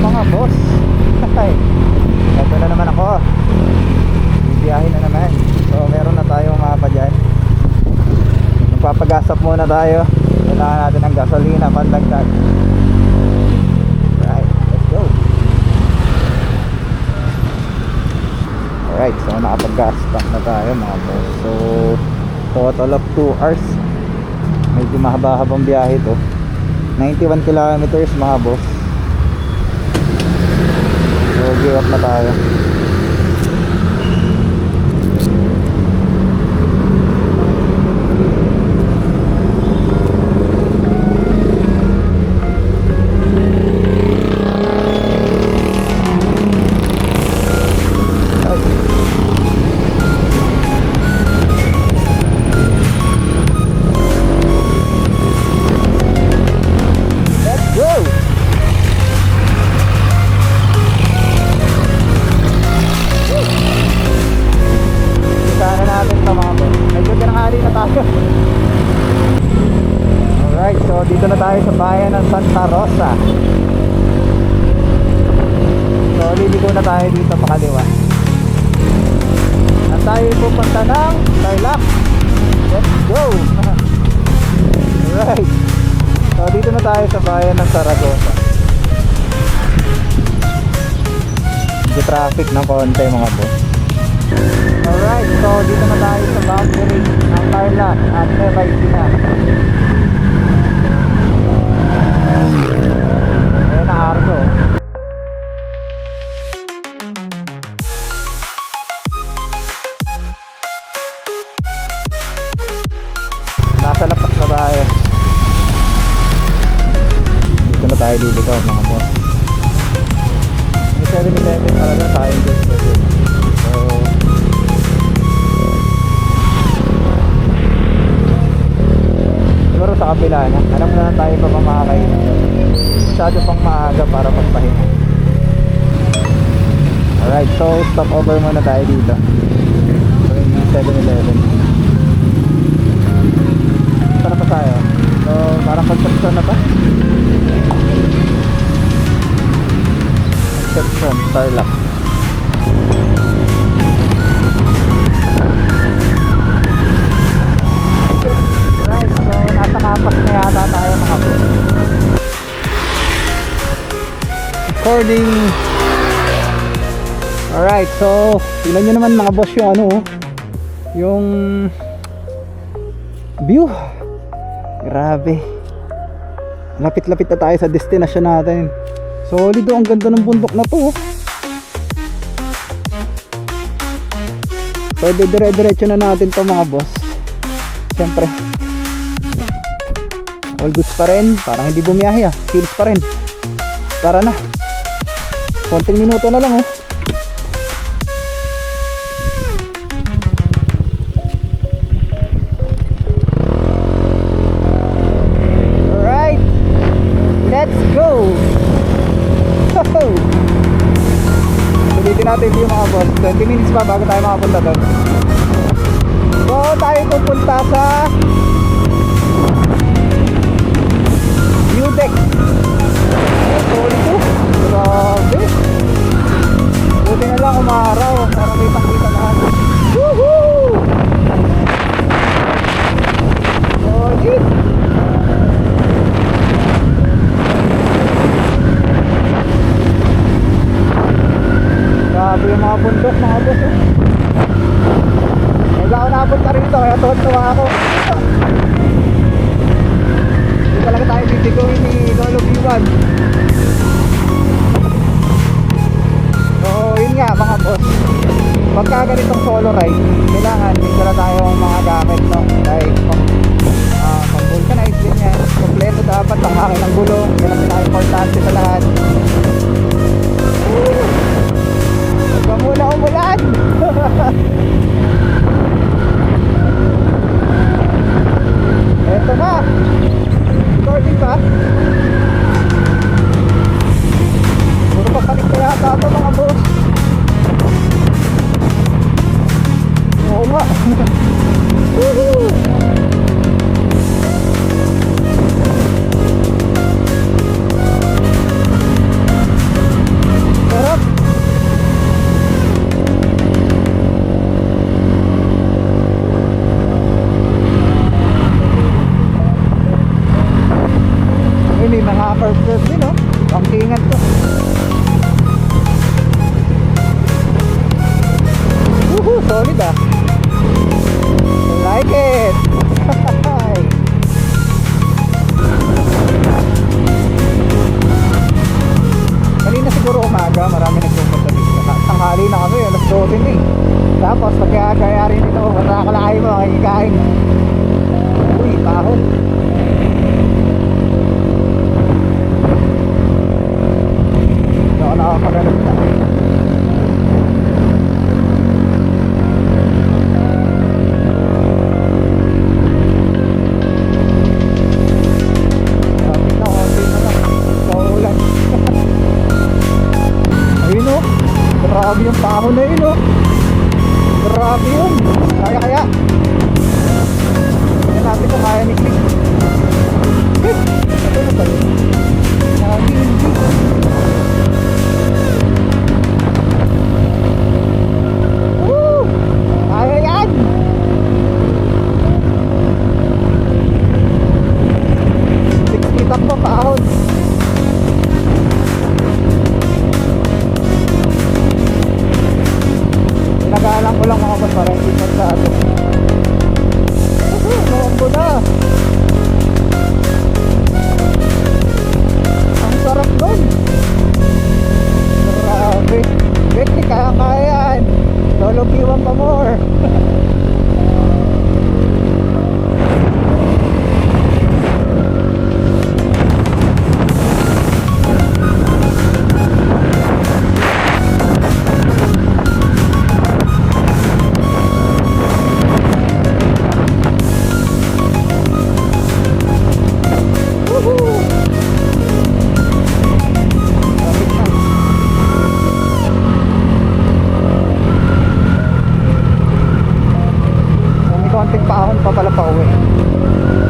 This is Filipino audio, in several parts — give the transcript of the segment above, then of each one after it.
mga boss? Ito na naman ako. Bibiyahin na naman. So meron na tayong mapa dyan. Magpapagasap muna tayo. Kailangan natin ng gasolina pandagdag. Right, let's go. Alright, so nakapag-gas tank na tayo mga boss. So total of 2 hours. Medyo mahaba-habang biyahe to. 91 kilometers mga boss. So gear up na tayo. Alright, so dito na tayo sa bayan ng Santa Rosa. So liliko na tayo dito pa kaliwa. Na tayo pupunta ng Tarlac. Let's go. Alright, so dito na tayo sa bayan ng Saragossa. Medyo traffic ng konti mga boss. Alright, so dito na tayo sa boundary ng Tarlac at Nueva Ecija. Ayan na Argo. Nasa lapas na tayo. Dito na tayo dito mga boss. May 7-Eleven talaga tayo dito. So siguro sa kabila na alam na lang tayo pa pamakakain. Masyado pang maaga para magpahinga. Alright, so stop over muna tayo dito. So yung 7-Eleven. Saan pa tayo? So parang construction na pa. Construction, Tarlac. Nakapas na yata tayo mga boss. Recording. Alright, so tingnan nyo naman mga boss yung ano, yung view. Grabe. Lapit-lapit na tayo sa destination natin. Solid, ang ganda ng bundok na to. Pwede dire-diretso na natin to mga boss. Siyempre all goods pa rin, parang hindi bumiyahe feels pa rin. Tara na, konting minuto na lang Alright, let's go. Ulitin natin yung mga boss. 20 minutes pa bago tayo makapunta doon. So tayo pupunta sa view deck. Sorry po. Grabe. Buti na lang umaraw para may pakita lahat. Woohoo! Solid. Grabe yung mga bundok mga boss. Kaya ako napunta rito kaya tuwa ako. Talaga tayo bibiguin ni Lolo B1. So yun nga mga boss, pagka ganitong solo ride kailangan may dala tayong mga gamit, no? Like pang vulcanize din yan. Kompleto dapat ang hangin ng gulong. Yan ang pinaka-importante sa lahat. Huwag ba muna umulan? Eto na, recording pa. Puro papalit ko yata ito mga boss. Oo nga. Woohoo! Naka-curve din, no? Pangkingan to. Woohoo! Solid ah. I like it. Kanina siguro umaga, marami nagpupunta dito. Tanghali na kami, alas 12 na eh. Tapos pagkagaya rin ito, matakalakay mo, makikikain. Uy, pahon. Hindi ako nakapagalit na. Grabe yung pahon na yun, oh. Grabe yun. Kaya. Tignan natin kung kaya ni Click. Ito na ba yun? Hindi. Woo! Kaya yan! Tiktitak pa pahon. Nagalang ko lang mga boss para hindi masyado. Naombo na. Ang sarap nun. Grabe. Bekli, kaya yan. Lolo Piwang pa more. konting paahon pa pala pa uwi,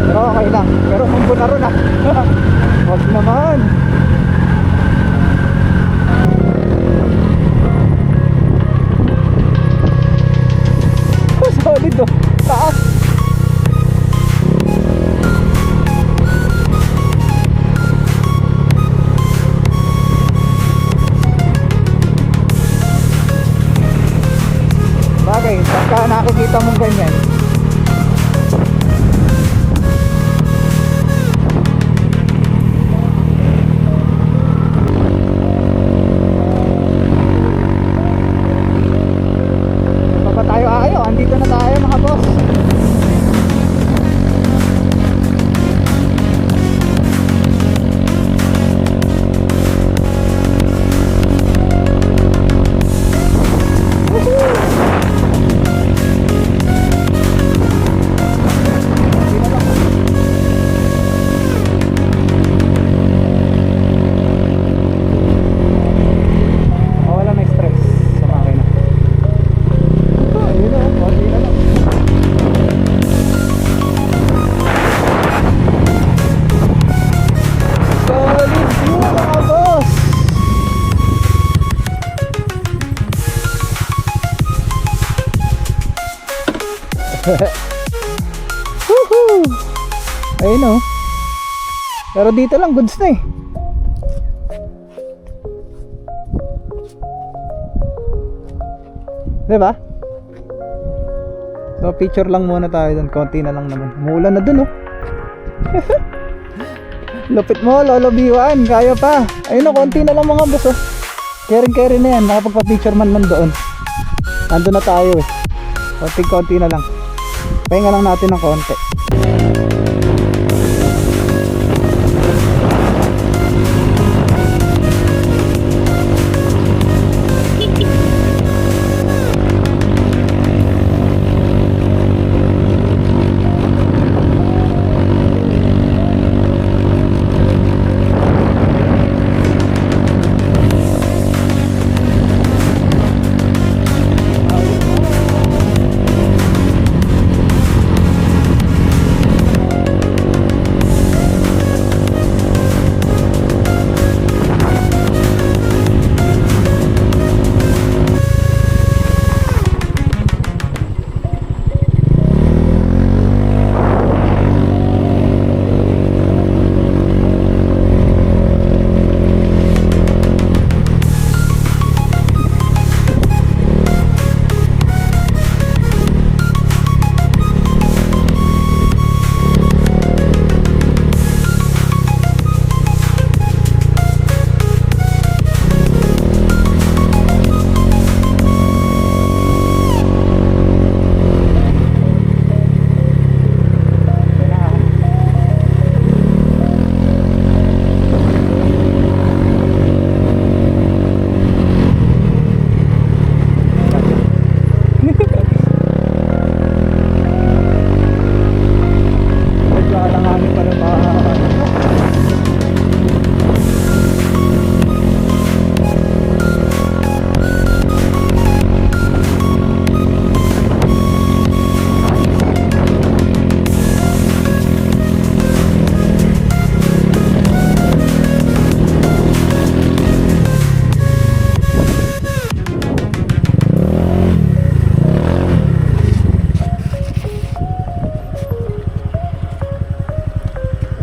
pero okay lang. Pero humbo na ron ah. Wag naman. Solid oh, taas. Bagay, pagka nakikita mong ganyan, andito na tayo mga boss. Woohoo! Ayun oh. Pero dito lang goods na eh. Diba? So picture lang muna tayo dun. Konti na lang naman. Umuulan na dun oh. Lupit mo, Lolo B1. Kaya pa. Ayun oh, konti na lang mga boss oh. Kering na yan. Nakapagpa-picture man doon. Nandun na tayo eh. Konti na lang. Pahinga lang natin ng konti.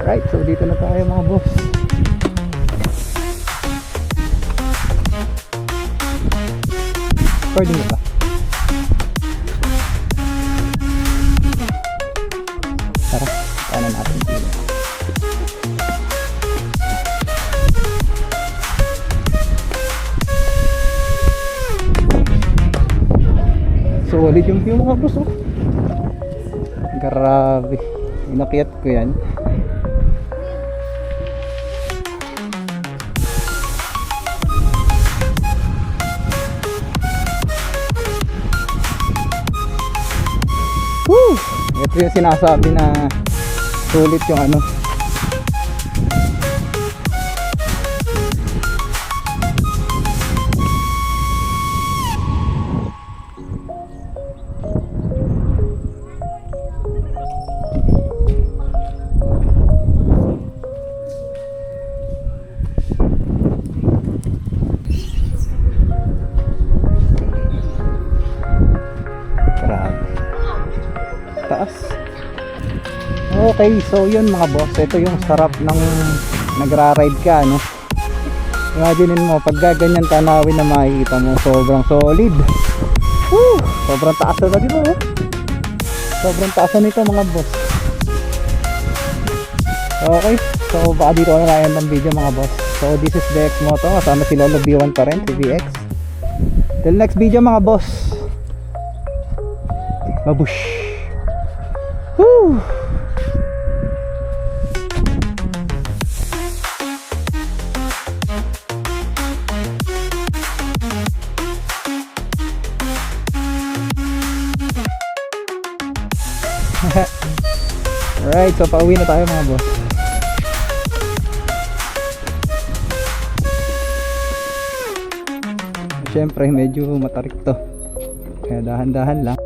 Right, so dito na tayo mga boss. Recording na ba? Tara, kanan natin dito. Solid yung view mga boss, oh. Grabe. Inakyat ko yan. Woo! Ito yung sinasabi na sulit yung ano. Taas. Okay, so yun mga boss, ito yung sarap ng nagra-ride ka, no? Imagine mo, pag gaganyan tanawin na makikita mo, sobrang solid. Woo! Sobrang taas na dito, oh. Sobrang taas na nito mga boss. Okay, so baka dito na lang ng video mga boss. So this is VX Moto, kasama si Lolo B1 pa rin, si VX. Till next video mga boss. Mabush! Woo! Alright, so pauwi na tayo mga boss. Siyempre medyo matarik to, kaya dahan-dahan lang.